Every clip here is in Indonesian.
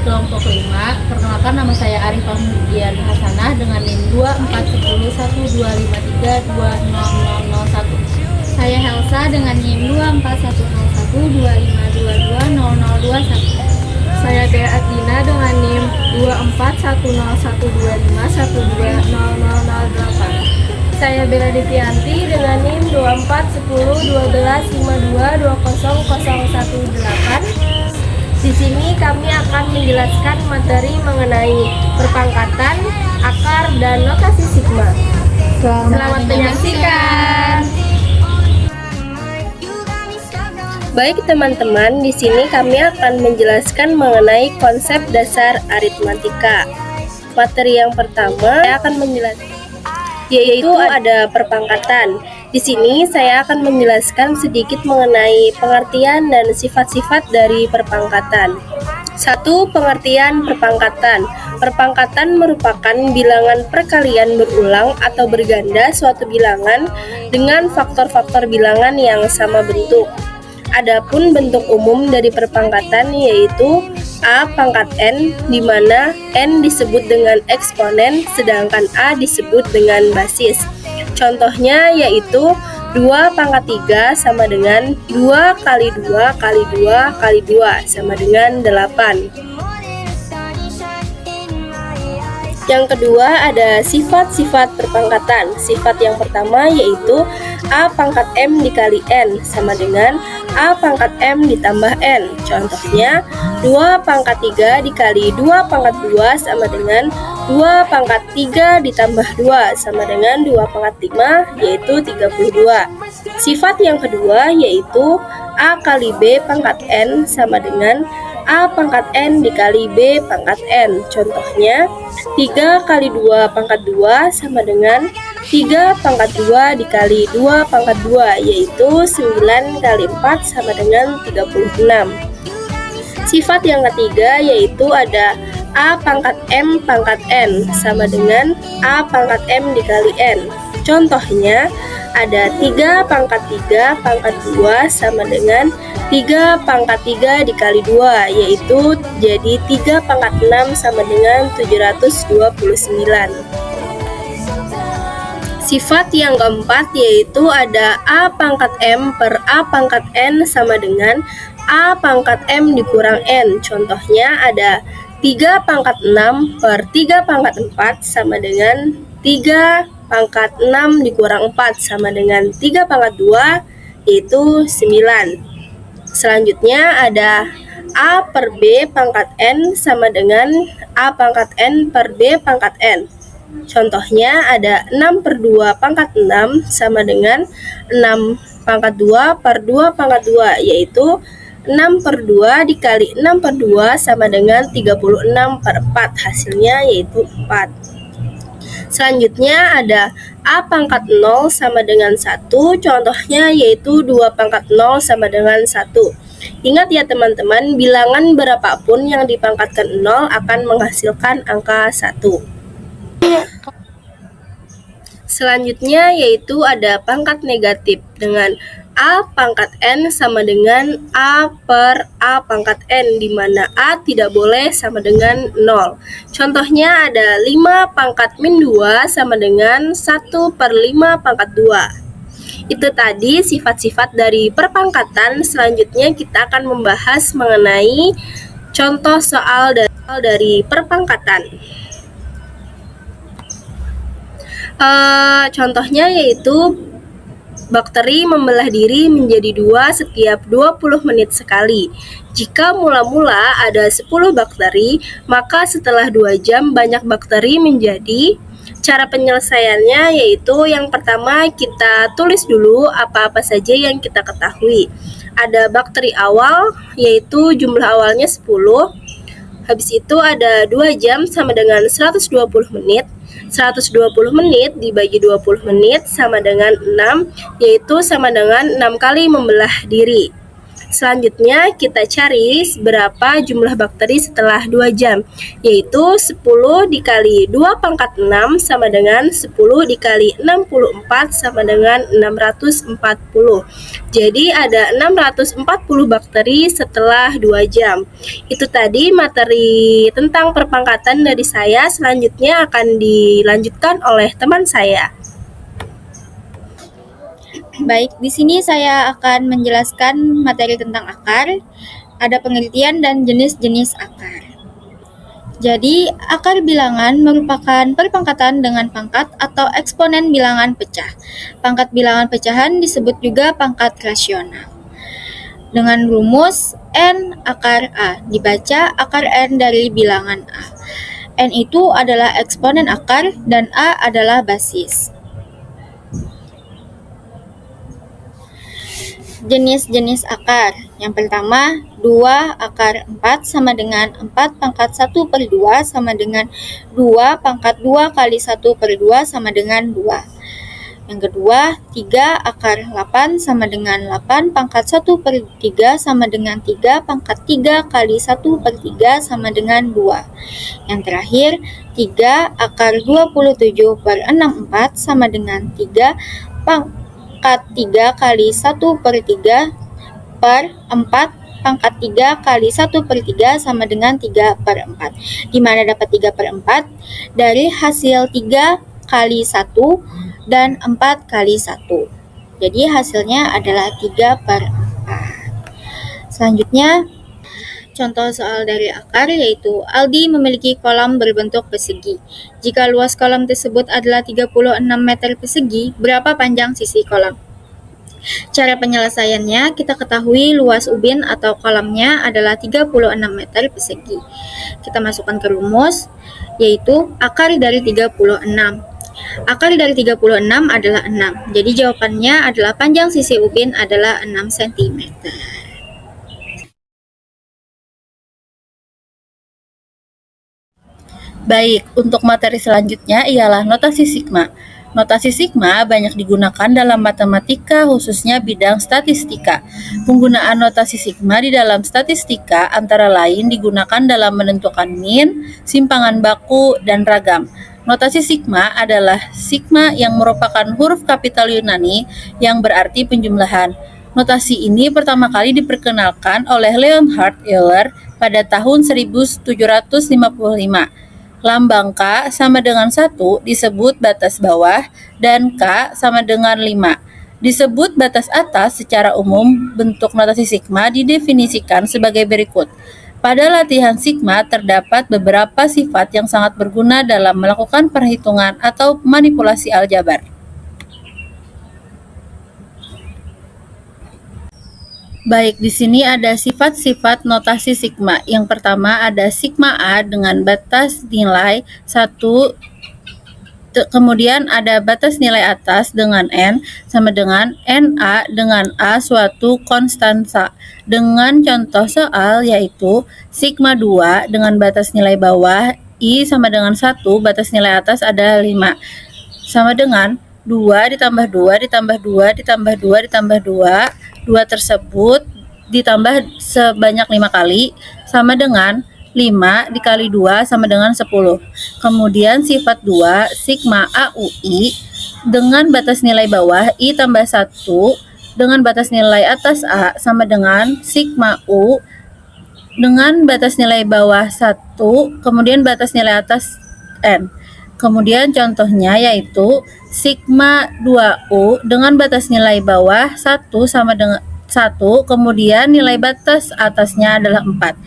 kelompok 5. Perkenalkan, nama saya Arif Fahmudian Hasanah dengan NIM 2410125320001. Saya Helsa dengan NIM 2410125220021. Saya Dea Adina dengan NIM 24101210008. Saya Bella Devianti dengan NIM 24101252200018. Di sini kami akan menjelaskan materi mengenai perpangkatan, akar, dan notasi sigma. Selamat menyaksikan. Baik teman-teman, di sini kami akan menjelaskan mengenai konsep dasar aritmatika. Materi yang pertama saya akan menjelaskan yaitu ada perpangkatan. Di sini saya akan menjelaskan sedikit mengenai pengertian dan sifat-sifat dari perpangkatan. 1. Pengertian perpangkatan. Perpangkatan merupakan bilangan perkalian berulang atau berganda suatu bilangan dengan faktor-faktor bilangan yang sama bentuk. Adapun bentuk umum dari perpangkatan yaitu A pangkat N, di mana N disebut dengan eksponen sedangkan A disebut dengan basis. Contohnya yaitu 2 pangkat 3 sama dengan 2 kali 2 kali 2 kali 2 sama dengan 8. Yang kedua ada sifat-sifat perpangkatan. Sifat yang pertama yaitu A pangkat M dikali N sama dengan A pangkat M ditambah N. Contohnya 2 pangkat 3 dikali 2 pangkat 2 sama dengan 2 pangkat 3 ditambah 2 sama dengan 2 pangkat 5 yaitu 32. Sifat yang kedua yaitu A kali B pangkat N sama dengan A pangkat N dikali B pangkat N. Contohnya 3 kali 2 pangkat 2 sama dengan 3 pangkat 2 dikali 2 pangkat 2 yaitu 9 kali 4 sama dengan 36. Sifat yang ketiga yaitu ada A pangkat M pangkat N sama dengan A pangkat M dikali N. Contohnya ada 3 pangkat 3 pangkat 2 sama dengan 3 pangkat 3 dikali 2 yaitu jadi 3 pangkat 6 sama dengan 729. Sifat yang keempat yaitu ada A pangkat M per A pangkat N sama dengan A pangkat M dikurang N. Contohnya ada 3 pangkat 6 per 3 pangkat 4 sama dengan 3 pangkat 6 dikurang 4 sama dengan 3 pangkat 2 yaitu 9. Selanjutnya ada A per B pangkat N sama dengan A pangkat N per B pangkat N. Contohnya ada 6 per 2 pangkat 6 sama dengan 6 pangkat 2 per 2 pangkat 2 yaitu 6 per 2 dikali 6 per 2 sama dengan 36 per 4 hasilnya yaitu 4. Selanjutnya ada A pangkat 0 sama dengan 1, contohnya yaitu 2 pangkat 0 sama dengan 1. Ingat ya teman-teman, bilangan berapapun yang dipangkatkan 0 akan menghasilkan angka 1. Selanjutnya yaitu ada pangkat negatif dengan A pangkat N sama dengan A per A pangkat N, di mana A tidak boleh sama dengan 0. Contohnya ada 5 pangkat min 2 sama dengan 1 per 5 pangkat 2. Itu tadi sifat-sifat dari perpangkatan. Selanjutnya kita akan membahas mengenai contoh soal dari perpangkatan. Contohnya yaitu bakteri membelah diri menjadi 2 setiap 20 menit sekali. Jika mula-mula ada 10 bakteri, maka setelah 2 jam banyak bakteri menjadi. Cara penyelesaiannya yaitu yang pertama kita tulis dulu apa-apa saja yang kita ketahui. Ada bakteri awal yaitu jumlah awalnya 10. Habis itu ada 2 jam sama dengan 120 menit. 120 menit dibagi 20 menit sama dengan 6, yaitu sama dengan 6 kali membelah diri. Selanjutnya kita cari berapa jumlah bakteri setelah 2 jam, yaitu 10 dikali 2 pangkat 6 sama dengan 10 dikali 64 sama dengan 640. Jadi ada 640 bakteri setelah 2 jam. Itu tadi materi tentang perpangkatan dari saya. Selanjutnya akan dilanjutkan oleh teman saya. Baik, di sini saya akan menjelaskan materi tentang akar, ada pengertian dan jenis-jenis akar. Jadi, akar bilangan merupakan perpangkatan dengan pangkat atau eksponen bilangan pecah. Pangkat bilangan pecahan disebut juga pangkat rasional. Dengan rumus N akar A, dibaca akar N dari bilangan A. N itu adalah eksponen akar dan A adalah basis. Jenis-jenis akar. Yang pertama, 2 akar 4 sama dengan 4 pangkat 1 per 2 sama dengan 2 pangkat 2 kali 1 per 2 sama dengan 2. Yang kedua, 3 akar 8 sama dengan 8 pangkat 1 per 3 sama dengan 3 pangkat 3 kali 1 per 3 sama dengan 2. Yang terakhir, 3 akar 27 per 64 sama dengan 3 pangkat 3 kali 1 per 3 per 4 pangkat 3 kali 1 per 3 sama dengan 3 per 4. Di mana dapat 3 per 4? Dari hasil 3 kali 1 dan 4 kali 1. Jadi hasilnya adalah 3 per 4. Selanjutnya, contoh soal dari akar yaitu Aldi memiliki kolam berbentuk persegi. Jika luas kolam tersebut adalah 36 meter persegi, berapa panjang sisi kolam? Cara penyelesaiannya, kita ketahui luas ubin atau kolamnya adalah 36 meter persegi. Kita masukkan ke rumus, yaitu akar dari 36. Akar dari 36 adalah 6. Jadi jawabannya adalah panjang sisi ubin adalah 6 cm. Baik, untuk materi selanjutnya ialah notasi sigma. Notasi sigma banyak digunakan dalam matematika, khususnya bidang statistika. Penggunaan notasi sigma di dalam statistika antara lain digunakan dalam menentukan min, simpangan baku, dan ragam. Notasi sigma adalah sigma yang merupakan huruf kapital Yunani yang berarti penjumlahan. Notasi ini pertama kali diperkenalkan oleh Leonhard Euler pada tahun 1755. Lambang K sama dengan 1 disebut batas bawah dan K sama dengan 5 disebut batas atas. Secara umum, bentuk notasi sigma didefinisikan sebagai berikut. Pada latihan sigma terdapat beberapa sifat yang sangat berguna dalam melakukan perhitungan atau manipulasi aljabar. Baik, di sini ada sifat-sifat notasi sigma. Yang pertama ada sigma A dengan batas nilai 1, kemudian ada batas nilai atas dengan N sama dengan NA dengan A suatu konstansa. Dengan contoh soal yaitu sigma 2 dengan batas nilai bawah I sama dengan 1, batas nilai atas ada 5. Sama dengan 2 ditambah 2 ditambah 2 ditambah 2 ditambah 2. 2 tersebut ditambah sebanyak 5 kali sama dengan 5 dikali 2 sama dengan 10. Kemudian sifat 2 sigma AUI dengan batas nilai bawah I tambah 1 dengan batas nilai atas A sama dengan sigma U dengan batas nilai bawah 1 kemudian batas nilai atas N. Kemudian contohnya yaitu sigma 2U dengan batas nilai bawah 1 sama dengan 1, kemudian nilai batas atasnya adalah 4.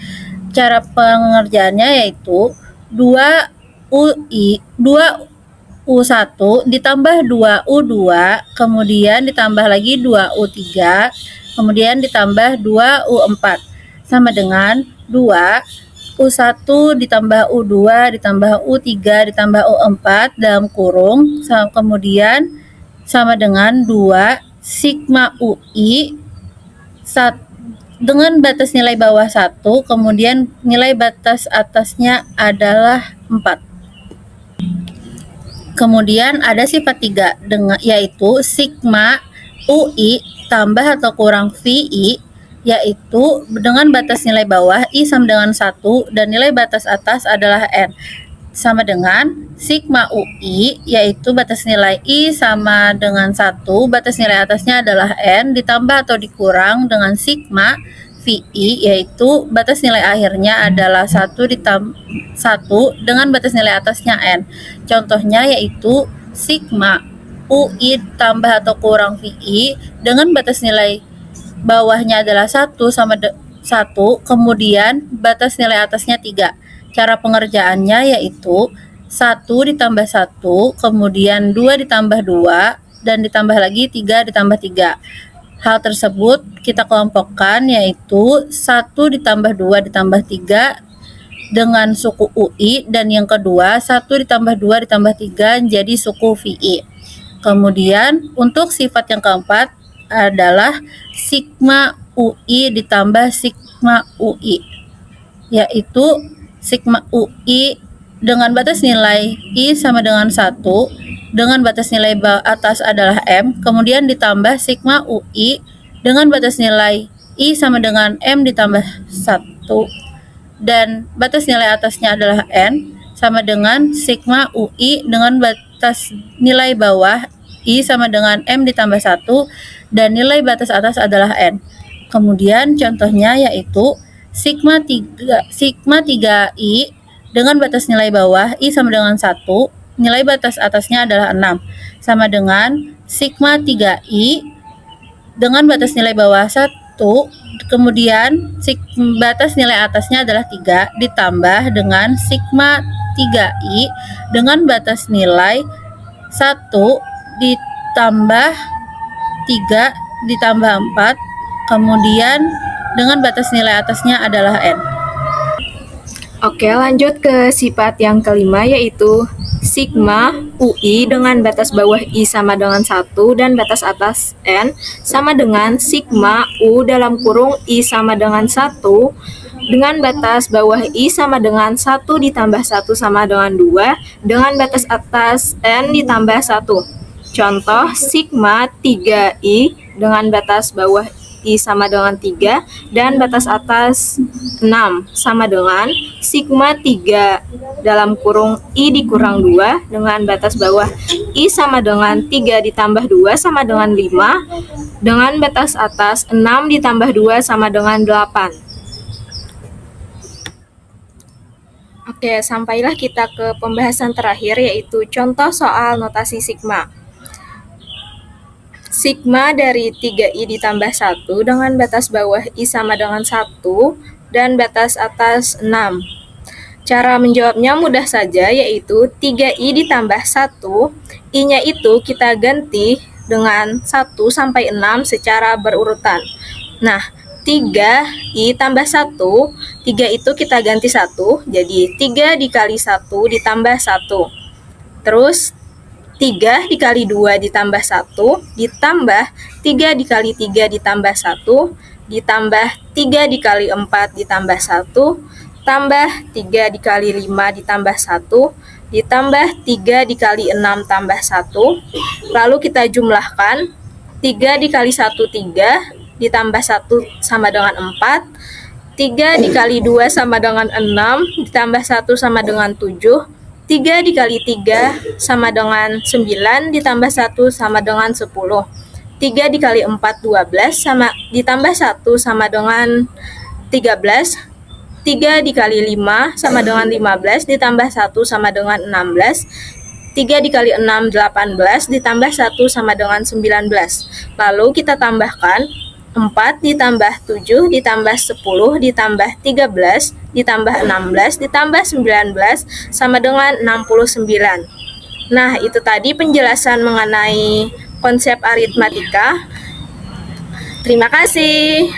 Cara pengerjaannya yaitu 2U1 ditambah 2U2, kemudian ditambah lagi 2U3, kemudian ditambah 2U4 sama dengan 2U1 ditambah U2 ditambah U3 ditambah U4 dalam kurung, kemudian sama dengan 2 sigma UI dengan batas nilai bawah 1, kemudian nilai batas atasnya adalah 4. Kemudian ada sifat 3 yaitu sigma UI tambah atau kurang VI yaitu dengan batas nilai bawah I sama dengan 1 dan nilai batas atas adalah N. Sama dengan sigma UI, yaitu batas nilai I sama dengan 1, batas nilai atasnya adalah N, ditambah atau dikurang dengan sigma VI, yaitu batas nilai akhirnya adalah 1 dengan batas nilai atasnya N. Contohnya yaitu sigma UI tambah atau kurang VI dengan batas nilai bawahnya adalah 1 sama 1, kemudian batas nilai atasnya 3. Cara pengerjaannya yaitu 1 ditambah 1, kemudian 2 ditambah 2, dan ditambah lagi 3 ditambah 3. Hal tersebut kita kelompokkan yaitu 1 ditambah 2 ditambah 3 dengan suku UI, dan yang kedua 1 ditambah 2 ditambah 3 jadi suku VI. Kemudian untuk sifat yang keempat adalah sigma UI ditambah sigma UI, yaitu sigma UI dengan batas nilai I sama dengan 1 dengan batas nilai atas adalah M, kemudian ditambah sigma UI dengan batas nilai I sama dengan M ditambah 1 dan batas nilai atasnya adalah N, sama dengan sigma UI dengan batas nilai bawah I sama dengan M ditambah 1 dan nilai batas atas adalah N. Kemudian contohnya yaitu sigma 3I dengan batas nilai bawah I sama dengan 1, nilai batas atasnya adalah 6, sama dengan sigma 3I dengan batas nilai bawah 1, kemudian batas nilai atasnya adalah 3, ditambah dengan sigma 3I dengan batas nilai 1 ditambah 3 ditambah 4, kemudian dengan batas nilai atasnya adalah N. Oke, lanjut ke sifat yang kelima yaitu sigma UI dengan batas bawah I sama dengan 1 dan batas atas N sama dengan sigma U dalam kurung I sama dengan 1 dengan batas bawah I sama dengan 1 ditambah 1 sama dengan 2 dengan batas atas N ditambah 1. Contoh sigma 3I dengan batas bawah I sama dengan 3 dan batas atas 6 sama dengan sigma 3 dalam kurung I dikurang 2 dengan batas bawah I sama dengan 3 ditambah 2 sama dengan 5 dengan batas atas 6 ditambah 2 sama dengan 8. Oke, sampailah kita ke pembahasan terakhir yaitu contoh soal notasi sigma. Sigma dari 3I ditambah 1 dengan batas bawah I sama dengan 1 dan batas atas 6. Cara menjawabnya mudah saja yaitu 3I ditambah 1, I-nya itu kita ganti dengan 1 sampai 6 secara berurutan. Nah, 3I tambah 1, 3 itu kita ganti 1, jadi 3 dikali 1 ditambah 1. Terus 3 dikali 2 ditambah 1, ditambah 3 dikali 3 ditambah 1, ditambah 3 dikali 4 ditambah 1, tambah 3 dikali 5 ditambah 1, ditambah 3 dikali 6 tambah 1, lalu kita jumlahkan 3 dikali 1, 3, ditambah 1 sama dengan 4, 3 dikali 2 sama dengan 6, ditambah 1 sama dengan 7, 3 dikali 3 sama dengan 9, ditambah 1 sama dengan 10. 3 dikali 4, 12, sama ditambah 1 sama dengan 13. 3 dikali 5 sama dengan 15, ditambah 1 sama dengan 16. 3 dikali 6, 18, ditambah 1 sama dengan 19. Lalu kita tambahkan 4 ditambah 7 ditambah 10 ditambah 13 ditambah 16 ditambah 19 sama dengan 69. Nah, itu tadi penjelasan mengenai konsep aritmatika. Terima kasih.